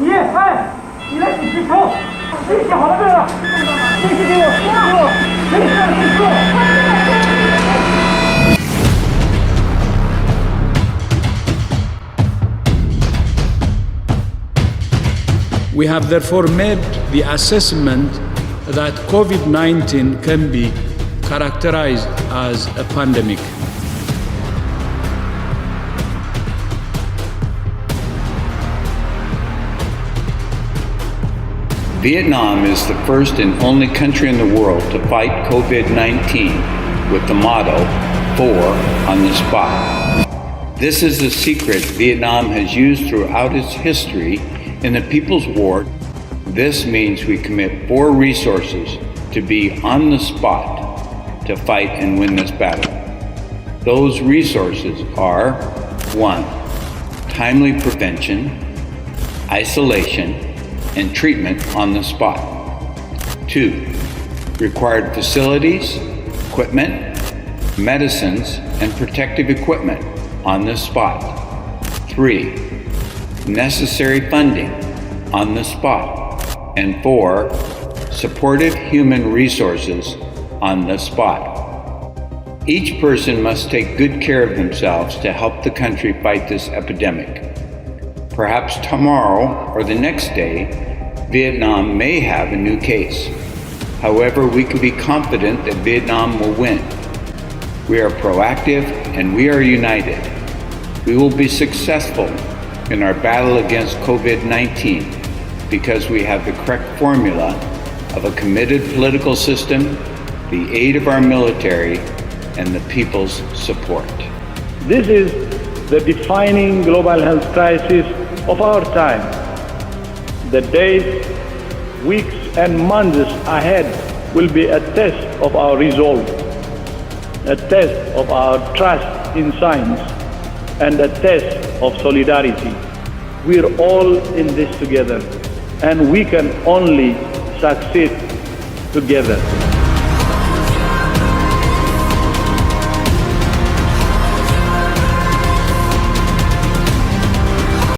你来举球，你写好了这个，继续给我，没事没事。We have therefore made the assessment that COVID-19 can be characterized as a pandemic. Vietnam is the first and only country in the world to fight COVID-19 with the motto, "For on the spot." This is a secret Vietnam has used throughout its history in the People's War. This means we commit 4 resources to be on the spot to fight and win this battle. Those resources are 1. Timely prevention, isolation, and treatment on the spot. 2. Required facilities, equipment, medicines, and protective equipment on the spot. 3. Necessary funding on the spot. And 4. Supportive human resources on the spot. Each person must take good care of themselves to help the country fight this epidemic. Perhaps tomorrow or the next day, Vietnam may have a new case. However, we can be confident that Vietnam will win. We are proactive and we are united. We will be successful in our battle against COVID-19 because we have the correct formula of a committed political system, the aid of our military, and the people's support. This is the defining global health crisis of our time. The days, weeks, and months ahead will be a test of our resolve, a test of our trust in science, and a test of solidarity. We're all in this together, and we can only succeed together.